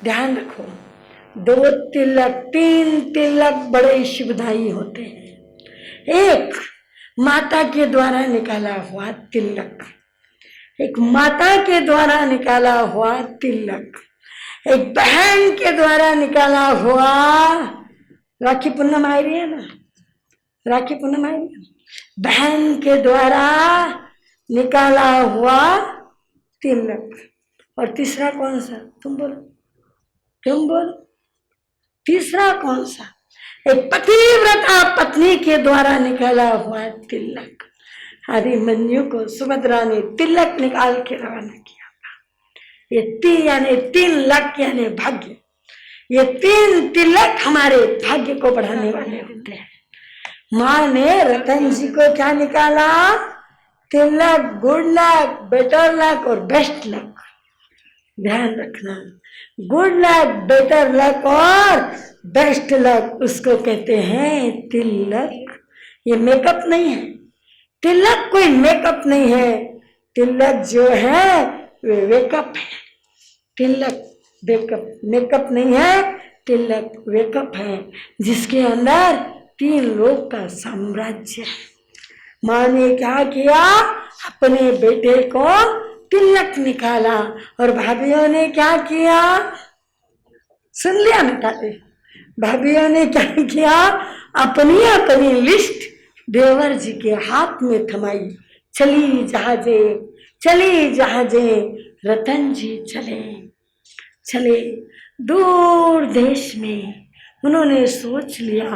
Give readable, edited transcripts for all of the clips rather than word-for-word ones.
ध्यान रखो, 2 तिलक 3 तिलक बड़े शुभदायी होते हैं। एक माता के द्वारा निकाला हुआ तिलक, एक माता के द्वारा निकाला हुआ तिलक, एक बहन के द्वारा निकाला हुआ, राखी पूर्णिमा आ रही है ना, राखी पूर्णिमा आ रही है, बहन के द्वारा निकाला हुआ तिलक। और तीसरा कौन सा, तुम बोलो, तुम बोलो, तीसरा कौन सा? एक पतिव्रता पत्नी के द्वारा निकाला हुआ तिलक। अभिमन्यु को सुभद्रा ने तिलक निकाल के रवाना किया था। ये 3 लाख यानी भाग्य, ये 3 तिलक हमारे भाग्य को बढ़ाने वाले होते हैं। माँ ने रतन जी को क्या निकाला? तिलक, गुड लक, बेटर लक और बेस्ट लक। ध्यान रखना, गुड लक, बेटर लक और बेस्ट लक, उसको कहते हैं तिलक। ये मेकअप नहीं है, तिलक कोई मेकअप नहीं है, तिलक जो है वे वेकअप है। तिलक मेकअप नहीं है, तिलक वेकअप है, जिसके अंदर 3 लोक का साम्राज्य है। माँ ने क्या किया? अपने बेटे को तिलक निकाला। और भाभीियों ने क्या किया? सुन लिया मिटाते, भाभीियों ने क्या किया? अपनी लिस्ट देवर जी के हाथ में थमाई। चली जहाजे रतन जी चले दूर देश में। उन्होंने सोच लिया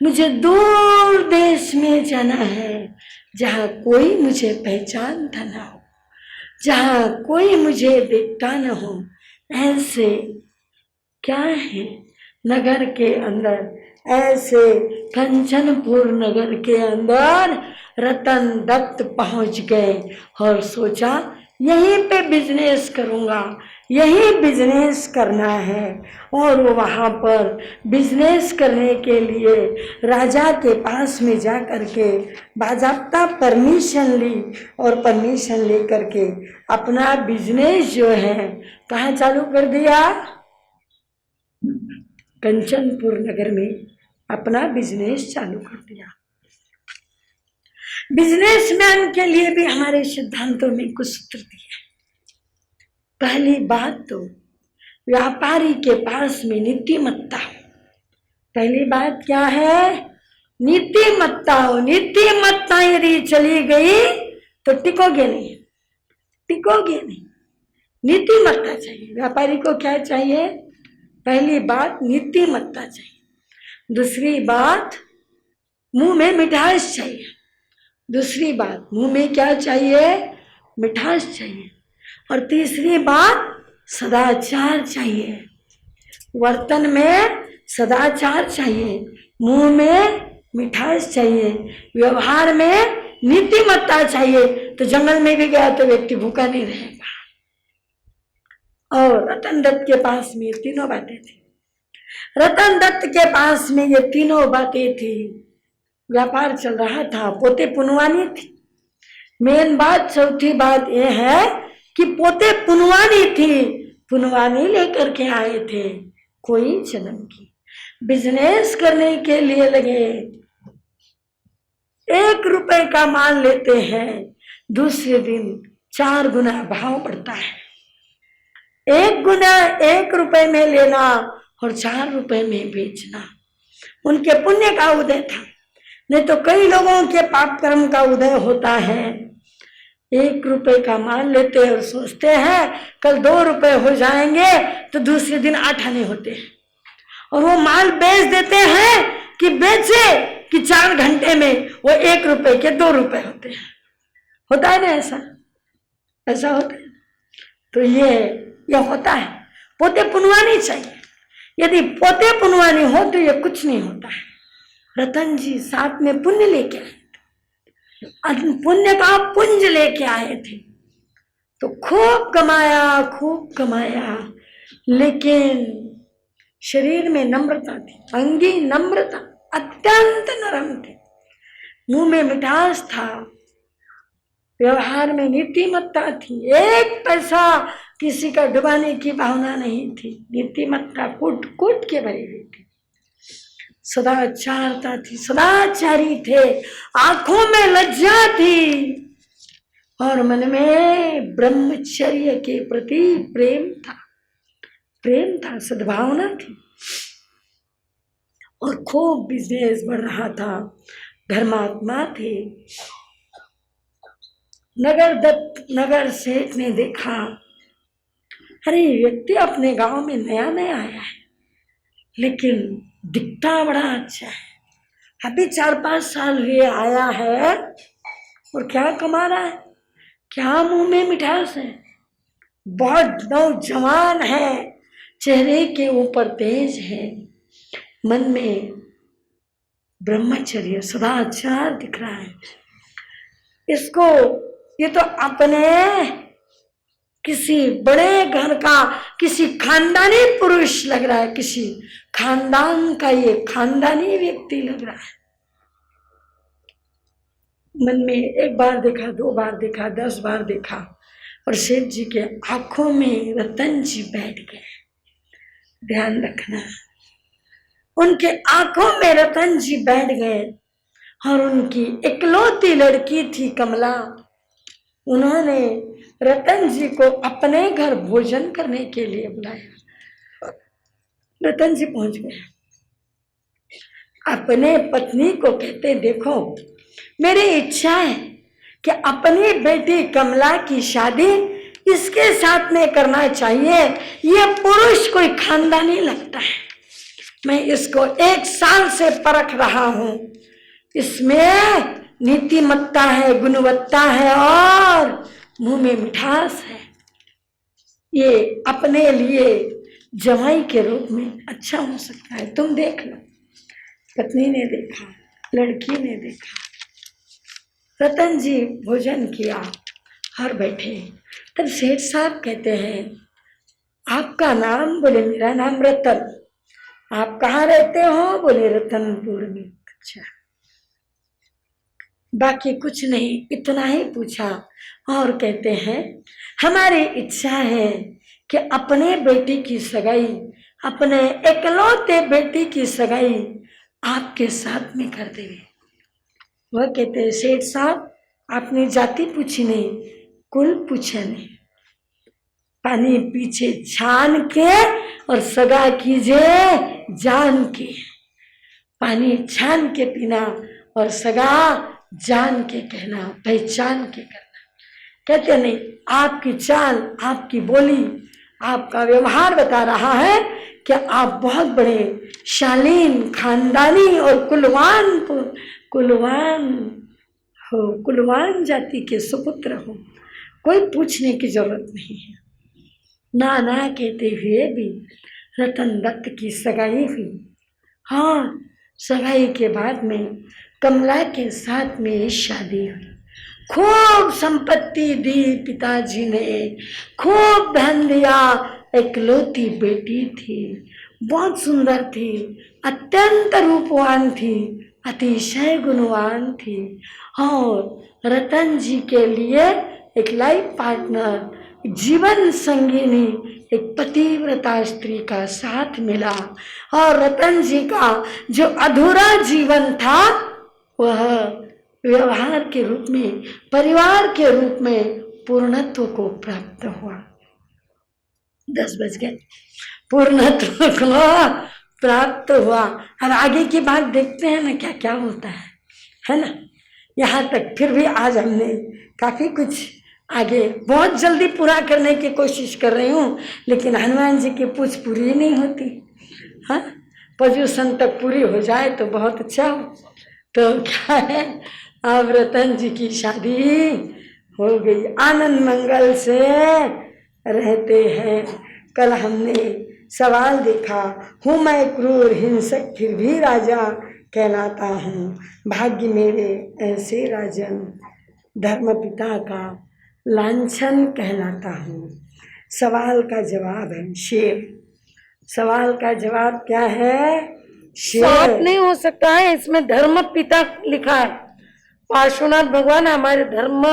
मुझे दूर देश में जाना है, जहाँ कोई मुझे पहचानता ना हो, जहाँ कोई मुझे देखता न हो। ऐसे क्या है नगर के अंदर, ऐसे कंचनपुर नगर के अंदर रतन दत्त पहुंच गए और सोचा यहीं पे बिजनेस करूंगा, यही बिजनेस करना है। और वो वहाँ पर बिजनेस करने के लिए राजा के पास में जा करके बाज़ाब्ता परमिशन ली, और परमिशन ले करके अपना बिजनेस जो है कहाँ चालू कर दिया? कंचनपुर नगर में अपना बिजनेस चालू कर दिया। बिजनेसमैन के लिए भी हमारे सिद्धांतों में कुछ सूत्र दिए। पहली बात तो व्यापारी के पास में नीतिमत्ता हो। पहली बात क्या है? नीतिमत्ता हो। नीतिमत्ता यदि चली गई तो टिकोगे नहीं। नीतिमत्ता चाहिए। व्यापारी को क्या चाहिए? पहली बात नीतिमत्ता चाहिए। दूसरी बात मुंह में मिठास चाहिए। दूसरी बात मुंह में क्या चाहिए? मिठास चाहिए। और तीसरी बात सदाचार चाहिए। वर्तन में सदाचार चाहिए, मुंह में मिठास चाहिए, व्यवहार में नीतिमत्ता चाहिए। तो जंगल में भी गया तो व्यक्ति भूखा नहीं रहेगा। और रतन दत्त के पास में ये तीनों बातें थी। रतन दत्त के पास में ये तीनों बातें थी। व्यापार चल रहा था, पोते पुनवानी थी। मेन बात, चौथी बात यह है कि पोते पुनवानी थी। पुनवानी लेकर के आए थे कोई जन्म की। बिजनेस करने के लिए लगे। 1 रुपए का माल लेते हैं, दूसरे दिन 4 गुना भाव बढ़ता है। 1 गुना 1 रुपए में लेना और 4 रुपए में बेचना उनके पुण्य का उदय था। नहीं तो कई लोगों के पाप कर्म का उदय होता है। 1 रुपए का माल लेते हैं और सोचते हैं कल 2 रुपए हो जाएंगे, तो दूसरे दिन 8 आने होते हैं। और वो माल बेच देते हैं कि बेचे कि 4 घंटे में वो 1 रुपए के 2 रुपए होते हैं। होता है ना ऐसा होता है। तो ये होता है। पोते पुनवानी चाहिए। यदि पोते पुनवानी हो तो ये कुछ नहीं होता है। रतन जी साथ में पुण्य लेके आए थे, पुण्य का पुंज लेके आए थे। तो खूब कमाया, लेकिन शरीर में नम्रता थी, अंगी नम्रता, अत्यंत नरम थे, मुंह में मिठास था, व्यवहार में नीतिमत्ता थी, एक पैसा किसी का डुबाने की भावना नहीं थी, नीतिमत्ता कूट कूट के भरी हुई थी, सदाचारता थी, सदाचारी थे, आंखों में लज्जा थी और मन में ब्रह्मचर्य के प्रति प्रेम था, सद्भावना थी और खूब बिजनेस बढ़ रहा था, धर्मात्मा थे। नगर सेठ ने देखा, अरे व्यक्ति अपने गांव में नया नया आया है, लेकिन दिखता बड़ा अच्छा है, अभी 4-5 साल हुए आया है और क्या कमा रहा है, क्या मुंह में मिठास है, बहुत नौजवान है, चेहरे के ऊपर तेज है, मन में ब्रह्मचर्य सदाचार दिख रहा है। इसको ये तो अपने किसी बड़े घर का किसी खानदानी पुरुष लग रहा है, किसी खानदान का ये खानदानी व्यक्ति लग रहा है। मन में 1 बार देखा, 2 बार देखा, 10 बार देखा और सेठ जी के आंखों में रतन जी बैठ गए। ध्यान रखना, उनके आंखों में रतन जी बैठ गए और उनकी इकलौती लड़की थी कमला। उन्होंने रतन जी को अपने घर भोजन करने के लिए बुलाया। रतन जी पहुंच गए, अपने पत्नी को कहते, देखो मेरी इच्छा है कि अपनी बेटी कमला की शादी इसके साथ में करना चाहिए, ये पुरुष कोई खानदानी लगता है, मैं इसको 1 साल से परख रहा हूं, इसमें नीतिमत्ता है, गुणवत्ता है और मुंह में मिठास है, ये अपने लिए जवाई के रूप में अच्छा हो सकता है, तुम देख लो। पत्नी ने देखा, लड़की ने देखा, रतन जी भोजन किया और बैठे। तब सेठ साहब कहते हैं, आपका नाम? बोले मेरा नाम रतन। आप कहाँ रहते हो? बोले रतनपुर में। अच्छा, बाकी कुछ नहीं, इतना ही पूछा और कहते हैं, हमारी इच्छा है कि अपने बेटी की सगाई, अपने इकलौते बेटी की सगाई आपके साथ में कर देंगे। वह कहते हैं, सेठ साहब आपने जाति पूछी नहीं, कुल पूछा नहीं, पानी पीछे छान के और सगा कीजिए जान के, पानी छान के पीना और सगा जान के कहना, पहचान के करना। कहते नहीं, आपकी चाल, आपकी बोली, आपका व्यवहार बता रहा है कि आप बहुत बड़े शालीन, खानदानी और कुलवान जाति के सुपुत्र हो, कोई पूछने की जरूरत नहीं है। ना कहते हुए भी रतन दत्त की सगाई हुई। हाँ, सगाई के बाद में कमला के साथ में शादी हुई। खूब संपत्ति दी पिताजी ने, खूब धन दिया, इकलौती बेटी थी, बहुत सुंदर थी, अत्यंत रूपवान थी, अतिशय गुणवान थी और रतन जी के लिए एक लाइफ पार्टनर, जीवन संगिनी, एक पतिव्रता स्त्री का साथ मिला और रतन जी का जो अधूरा जीवन था वह व्यवहार के रूप में, परिवार के रूप में पूर्णत्व को प्राप्त हुआ। 10 बज गए, पूर्णत्व को प्राप्त हुआ। और आगे की बात देखते हैं ना, क्या क्या होता है ना। यहाँ तक फिर भी आज हमने काफी कुछ आगे बहुत जल्दी पूरा करने की कोशिश कर रही हूँ, लेकिन हनुमान जी की पूछ पूरी नहीं होती। हाँ, पोजीशन तक पूरी हो जाए तो बहुत अच्छा हो। तो क्या है, अब रतन जी की शादी हो गई, आनंद मंगल से रहते हैं। कल हमने सवाल देखा, हूँ मैं क्रूर हिंसक फिर भी राजा कहलाता हूँ, भाग्य मेरे ऐसे राजन, धर्म पिता का लांछन कहलाता हूँ। सवाल का जवाब है शेर। सवाल का जवाब क्या है? सांप नहीं हो सकता है, इसमें धर्म पिता लिखा है। पार्श्वनाथ भगवान हमारे धर्म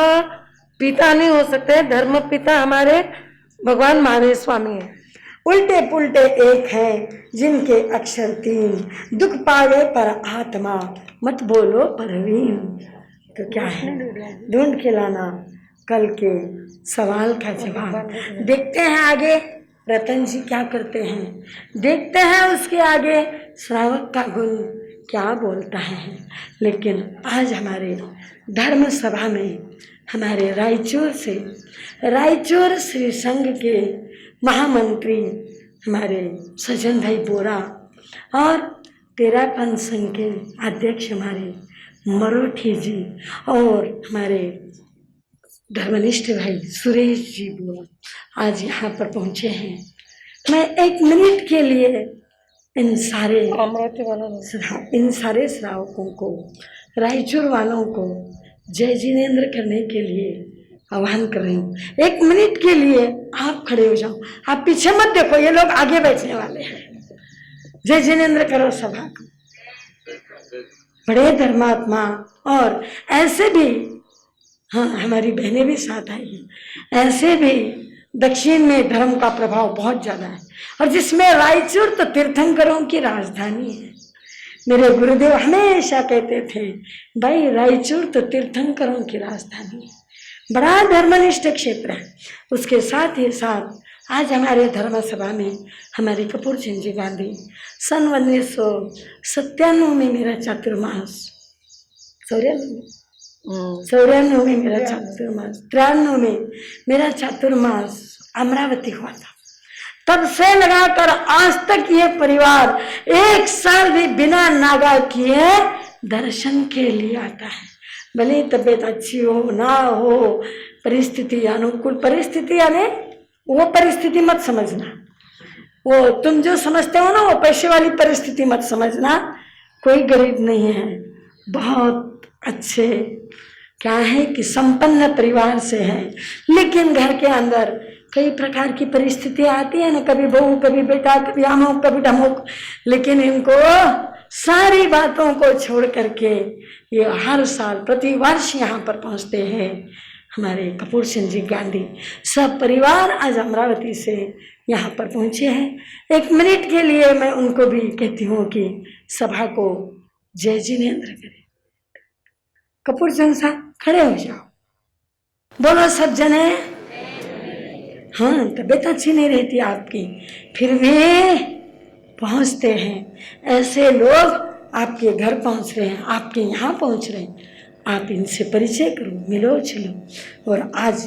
पिता नहीं हो सकते, धर्म पिता हमारे भगवान महावीर स्वामी है। उल्टे पुल्टे एक हैं जिनके अक्षर तीन, दुख पावे पर आत्मा मत बोलो परवीन। तो क्या है, ढूंढ के लाना कल के सवाल का जवाब। देखते हैं आगे रतन जी क्या करते हैं, देखते हैं उसके आगे श्रावक का गुण क्या बोलता है। लेकिन आज हमारे धर्म सभा में हमारे रायचूर श्री संघ के महामंत्री हमारे सज्जन भाई बोरा और तेरापन संघ के अध्यक्ष हमारे मरोठी जी और हमारे धर्मनिष्ठ भाई सुरेश जी बोरा आज यहाँ पर पहुँचे हैं। मैं एक मिनट के लिए इन सारे श्रावकों को, रायचूर वालों को जय जिनेंद्र करने के लिए आह्वान कर रही हूँ। एक मिनट के लिए आप खड़े हो जाओ, आप पीछे मत देखो, ये लोग आगे बैठने वाले हैं। जय जिनेंद्र करो सभा को। बड़े धर्मात्मा और ऐसे भी, हाँ हमारी बहनें भी साथ आई हैं, ऐसे भी दक्षिण में धर्म का प्रभाव बहुत ज़्यादा है और जिसमें रायचूर तो तीर्थंकरों की राजधानी है। मेरे गुरुदेव हमेशा कहते थे भाई रायचूर तो तीर्थंकरों की राजधानी है, बड़ा धर्मनिष्ठ क्षेत्र है। उसके साथ ही साथ आज हमारे धर्म सभा में हमारे कपूर चंद जी गांधी सन 1997 में मेरा चातुर्मास, 94 में मेरा चातुर्मास, 93 में मेरा चातुर्मास अमरावती हुआ था। तब से लगाकर आज तक ये परिवार एक साल भी बिना नागा किए दर्शन के लिए आता है। भले तबीयत अच्छी हो ना हो, परिस्थिति अनुकूल, परिस्थिति यानी वो परिस्थिति मत समझना, वो तुम जो समझते हो ना वो पैसे वाली परिस्थिति मत समझना। कोई गरीब नहीं है, बहुत अच्छे क्या है कि संपन्न परिवार से है, लेकिन घर के अंदर कई प्रकार की परिस्थितियां आती है ना, कभी बहू, कभी बेटा, कभी अमुक, कभी ढमुक, लेकिन इनको सारी बातों को छोड़ करके ये हर साल प्रतिवर्ष यहाँ पर पहुँचते हैं। हमारे कपूर सिंह जी गांधी सब परिवार आज अमरावती से यहाँ पर पहुँचे हैं। एक मिनट के लिए मैं उनको भी कहती हूँ कि सभा को जय जिनेंद्र करें। कपूर सिंह साहब खड़े हो जाओ, बोलो सब जने। हाँ तबीयत अच्छी नहीं रहती आपकी, फिर भी पहुँचते हैं। ऐसे लोग आपके घर पहुँच रहे हैं, आपके यहाँ पहुँच रहे हैं, आप इनसे परिचय करो, मिलो चलो। और आज